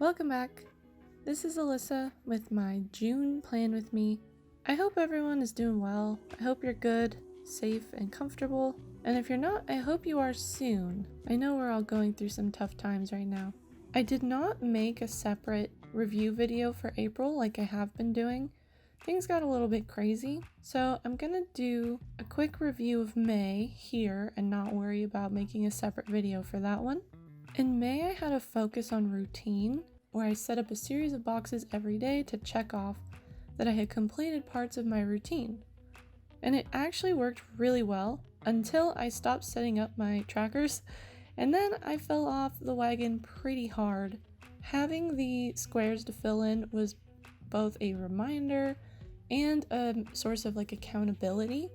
Welcome back. This is Alyssa with my June plan with me. I hope everyone is doing well. I hope you're good, safe, and comfortable. And if you're not, I hope you are soon. I know we're all going through some tough times right now. I did not make a separate review video for April like I have been doing. Things got a little bit crazy, so I'm gonna do a quick review of May here and not worry about making a separate video for that one. In May, I had a focus on routine, where I set up a series of boxes every day to check off that I had completed parts of my routine. And it actually worked really well until I stopped setting up my trackers, and then I fell off the wagon pretty hard. Having the squares to fill in was both a reminder and a source of accountability,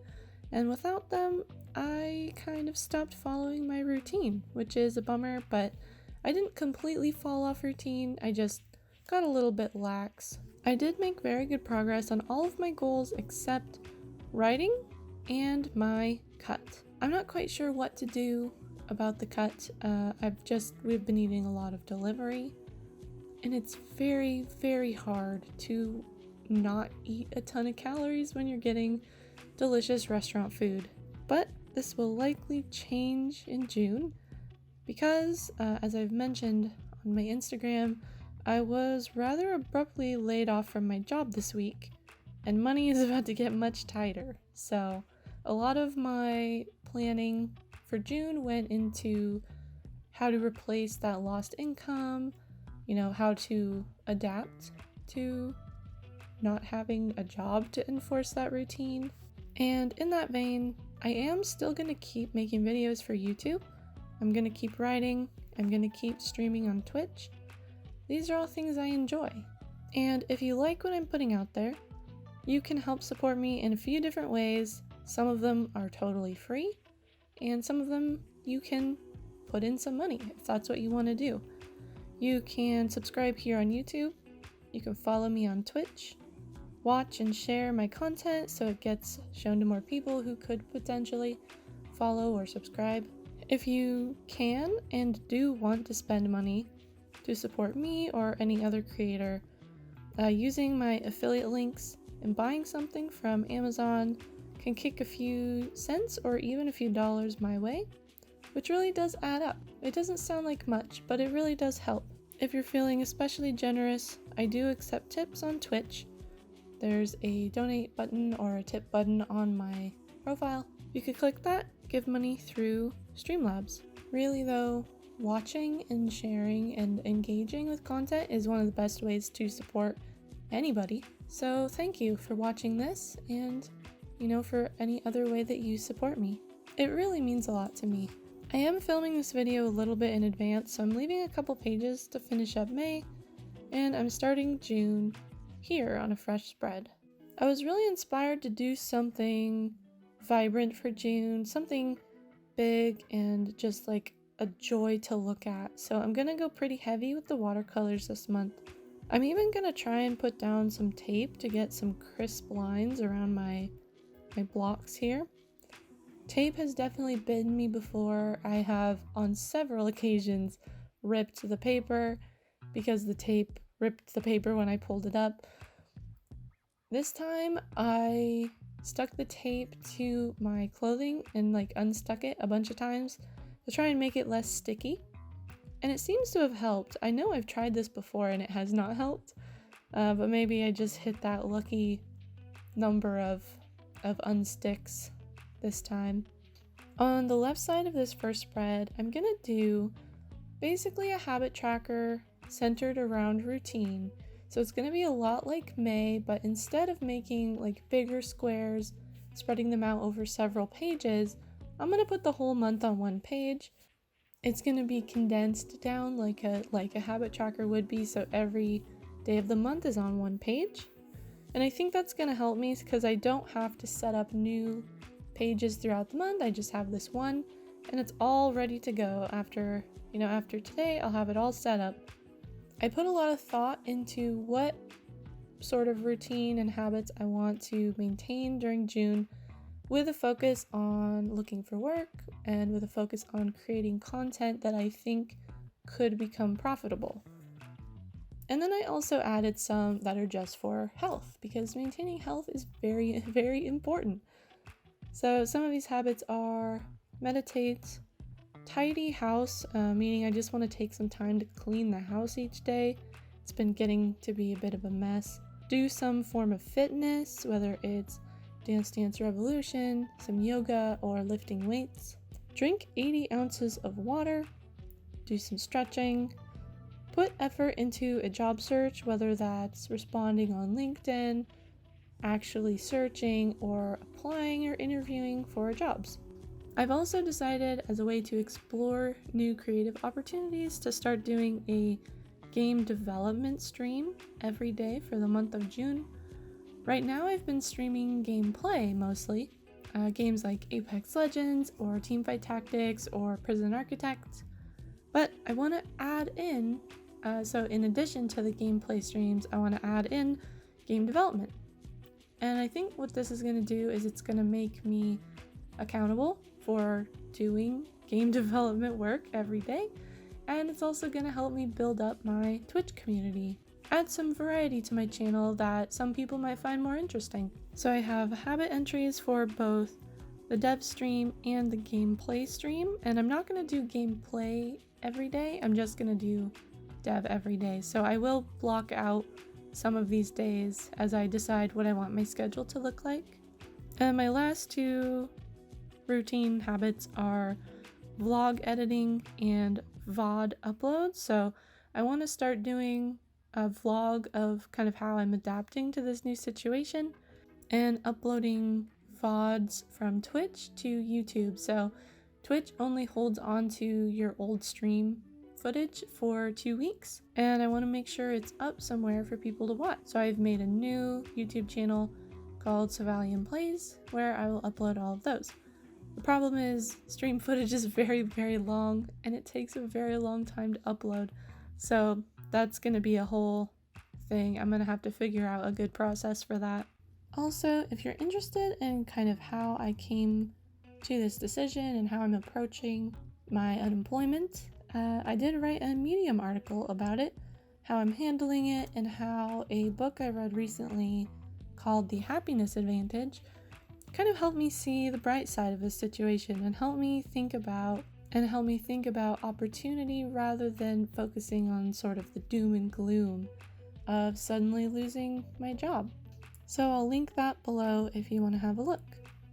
and without them, I kind of stopped following my routine, which is a bummer, but I didn't completely fall off routine, I just got a little bit lax. I did make very good progress on all of my goals except writing and my cut. I'm not quite sure what to do about the cut. We've been eating a lot of delivery, and it's very, very hard to not eat a ton of calories when you're getting delicious restaurant food. But this will likely change in June because, as I've mentioned on my Instagram, I was rather abruptly laid off from my job this week, and money is about to get much tighter. So a lot of my planning for June went into how to replace that lost income, how to adapt to not having a job to enforce that routine. And in that vein, I am still going to keep making videos for YouTube. I'm going to keep writing. I'm going to keep streaming on Twitch. These are all things I enjoy. And if you like what I'm putting out there, you can help support me in a few different ways. Some of them are totally free, and some of them you can put in some money if that's what you want to do. You can subscribe here on YouTube. You can follow me on Twitch. Watch and share my content so it gets shown to more people who could potentially follow or subscribe. If you can and do want to spend money to support me or any other creator, using my affiliate links and buying something from Amazon can kick a few cents or even a few dollars my way, which really does add up. It doesn't sound like much, but it really does help. If you're feeling especially generous, I do accept tips on Twitch. There's a donate button or a tip button on my profile. You could click that, give money through Streamlabs. Really though, watching and sharing and engaging with content is one of the best ways to support anybody. So thank you for watching this and, for any other way that you support me. It really means a lot to me. I am filming this video a little bit in advance, so I'm leaving a couple pages to finish up May, and I'm starting June here on a fresh spread. I was really inspired to do something vibrant for June, something big and just like a joy to look at. So I'm gonna go pretty heavy with the watercolors this month. I'm even gonna try and put down some tape to get some crisp lines around my blocks here. Tape has definitely bitten me before. I have on several occasions ripped the paper because the tape ripped the paper when I pulled it up. This time I stuck the tape to my clothing and unstuck it a bunch of times to try and make it less sticky, and it seems to have helped. I know I've tried this before and it has not helped, but maybe I just hit that lucky number of unsticks this time. On the left side of this first spread, I'm gonna do basically a habit tracker centered around routine. So it's gonna be a lot like May, but instead of making bigger squares, spreading them out over several pages, I'm gonna put the whole month on one page. It's gonna be condensed down like a habit tracker would be, so every day of the month is on one page. And I think that's gonna help me because I don't have to set up new pages throughout the month. I just have this one, and it's all ready to go. After today, I'll have it all set up. I put a lot of thought into what sort of routine and habits I want to maintain during June, with a focus on looking for work and with a focus on creating content that I think could become profitable. And then I also added some that are just for health, because maintaining health is very, very important. So some of these habits are meditate, tidy house, meaning I just want to take some time to clean the house each day. It's been getting to be a bit of a mess. Do some form of fitness, whether it's Dance Dance Revolution, some yoga, or lifting weights. Drink 80 ounces of water. Do some stretching. Put effort into a job search, whether that's responding on LinkedIn, actually searching, or applying or interviewing for jobs. I've also decided, as a way to explore new creative opportunities, to start doing a game development stream every day for the month of June. Right now I've been streaming gameplay mostly, games like Apex Legends or Teamfight Tactics or Prison Architect, but I want to add in, so in addition to the gameplay streams, I want to add in game development. And I think what this is going to do is it's going to make me accountable for doing game development work every day, and it's also going to help me build up my Twitch community, add some variety to my channel that some people might find more interesting. So I have habit entries for both the dev stream and the gameplay stream, and I'm not going to do gameplay every day, I'm just going to do dev every day. So I will block out some of these days as I decide what I want my schedule to look like. And my last two routine habits are vlog editing and VOD uploads. So I want to start doing a vlog of kind of how I'm adapting to this new situation and uploading VODs from Twitch to YouTube. So Twitch only holds on to your old stream footage for 2 weeks, and I want to make sure it's up somewhere for people to watch. So I've made a new YouTube channel called Savalian Plays where I will upload all of those. The problem is stream footage is very, very long and it takes a very long time to upload. So that's going to be a whole thing. I'm going to have to figure out a good process for that. Also, if you're interested in kind of how I came to this decision and how I'm approaching my unemployment, I did write a Medium article about it, how I'm handling it, and how a book I read recently called The Happiness Advantage kind of helped me see the bright side of this situation and help me think about opportunity rather than focusing on sort of the doom and gloom of suddenly losing my job. So I'll link that below if you want to have a look.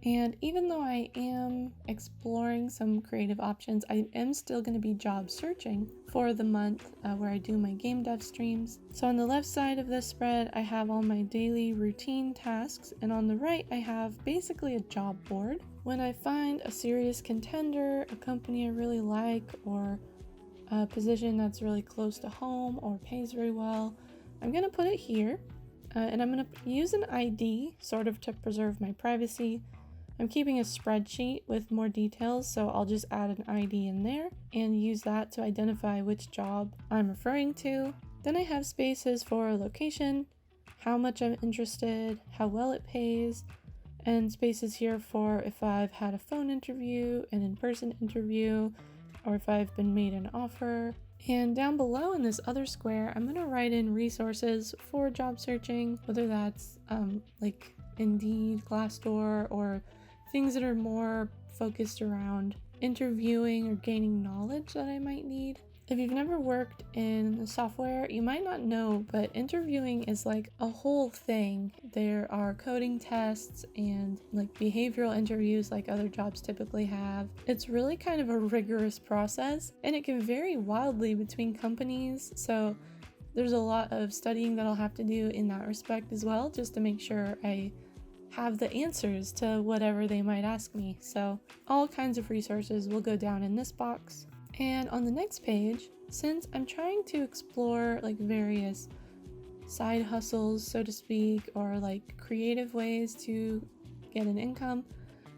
And even though I am exploring some creative options, I am still going to be job searching for the month where I do my game dev streams. So on the left side of this spread, I have all my daily routine tasks, and on the right, I have basically a job board. When I find a serious contender, a company I really like, or a position that's really close to home or pays very well, I'm going to put it here, and I'm going to use an ID sort of to preserve my privacy. I'm keeping a spreadsheet with more details, so I'll just add an ID in there and use that to identify which job I'm referring to. Then I have spaces for location, how much I'm interested, how well it pays, and spaces here for if I've had a phone interview, an in-person interview, or if I've been made an offer. And down below in this other square, I'm going to write in resources for job searching, whether that's like Indeed, Glassdoor, or things that are more focused around interviewing or gaining knowledge that I might need. If you've never worked in software, you might not know, but interviewing is like a whole thing. There are coding tests and like behavioral interviews like other jobs typically have. It's really kind of a rigorous process, and it can vary wildly between companies. So there's a lot of studying that I'll have to do in that respect as well, just to make sure I have the answers to whatever they might ask me. So all kinds of resources will go down in this box. And on the next page, since I'm trying to explore like various side hustles, so to speak, or like creative ways to get an income,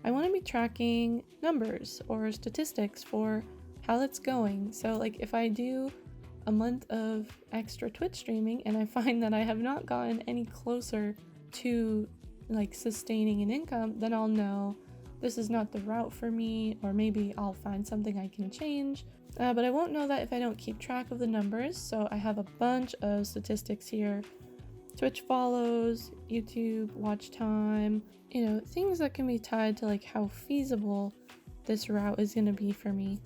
I want to be tracking numbers or statistics for how that's going. So like if I do a month of extra Twitch streaming and I find that I have not gotten any closer to like sustaining an income, then I'll know this is not the route for me, or maybe I'll find something I can change. But I won't know that if I don't keep track of the numbers. So I have a bunch of statistics here. Twitch follows, YouTube watch time, things that can be tied to like how feasible this route is going to be for me.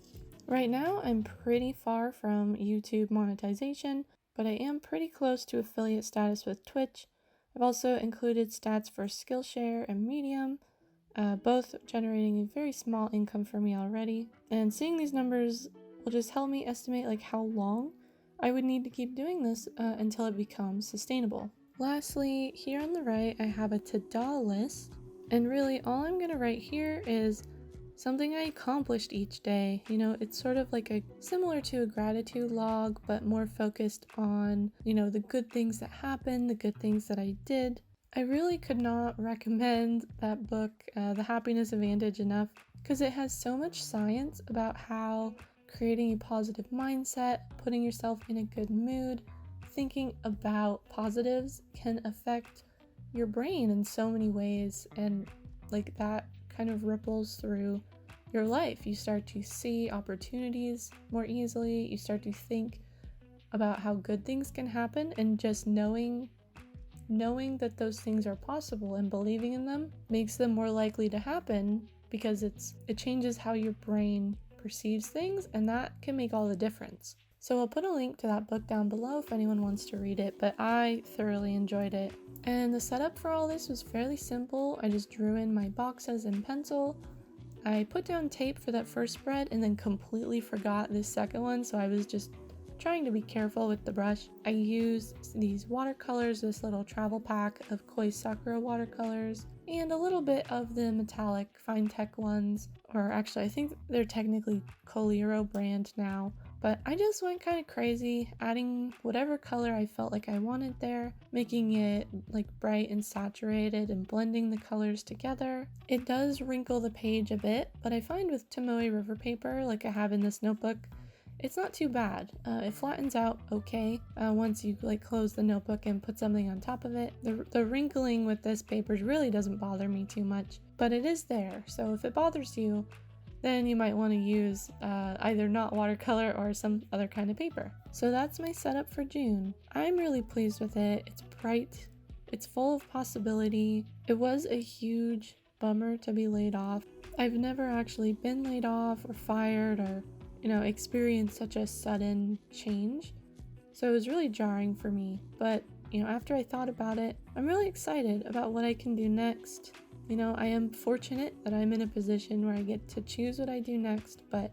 Right now, I'm pretty far from YouTube monetization, but I am pretty close to affiliate status with Twitch. I've also included stats for Skillshare and Medium, both generating a very small income for me already. And seeing these numbers will just help me estimate like how long I would need to keep doing this until it becomes sustainable. Lastly, here on the right, I have a to-do list, and really all I'm gonna write here is something I accomplished each day. It's sort of like similar to a gratitude log, but more focused on, the good things that happened, the good things that I did. I really could not recommend that book, The Happiness Advantage, enough, because it has so much science about how creating a positive mindset, putting yourself in a good mood, thinking about positives can affect your brain in so many ways, and like that kind of ripples through your life. You start to see opportunities more easily, you start to think about how good things can happen, and just knowing that those things are possible and believing in them makes them more likely to happen, because it changes how your brain perceives things, and that can make all the difference. So I'll put a link to that book down below if anyone wants to read it, but I thoroughly enjoyed it. And the setup for all this was fairly simple. I just drew in my boxes in pencil. I put down tape for that first spread and then completely forgot this second one, so I was just trying to be careful with the brush. I used these watercolors, this little travel pack of Koi Sakura watercolors, and a little bit of the metallic Finetech ones, or actually I think they're technically Coliro brand now. But I just went kind of crazy, adding whatever color I felt like I wanted there, making it like bright and saturated and blending the colors together. It does wrinkle the page a bit, but I find with Tomoe River paper, like I have in this notebook, it's not too bad. It flattens out okay once you like close the notebook and put something on top of it. The wrinkling with this paper really doesn't bother me too much, but it is there. So if it bothers you, then you might want to use either not watercolor or some other kind of paper. So that's my setup for June. I'm really pleased with it. It's bright, it's full of possibility. It was a huge bummer to be laid off. I've never actually been laid off or fired or, experienced such a sudden change. So it was really jarring for me. But, after I thought about it, I'm really excited about what I can do next. I am fortunate that I'm in a position where I get to choose what I do next, but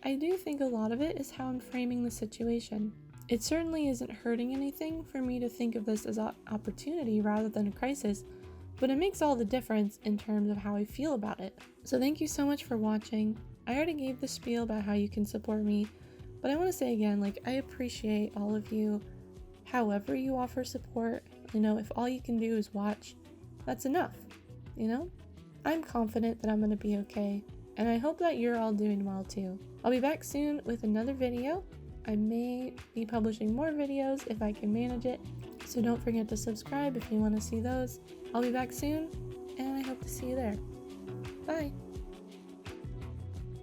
I do think a lot of it is how I'm framing the situation. It certainly isn't hurting anything for me to think of this as an opportunity rather than a crisis, but it makes all the difference in terms of how I feel about it. So thank you so much for watching. I already gave the spiel about how you can support me, but I want to say again, I appreciate all of you, however you offer support. If all you can do is watch, that's enough. I'm confident that I'm going to be okay, and I hope that you're all doing well too. I'll be back soon with another video. I may be publishing more videos if I can manage it, so don't forget to subscribe if you want to see those. I'll be back soon, and I hope to see you there. Bye!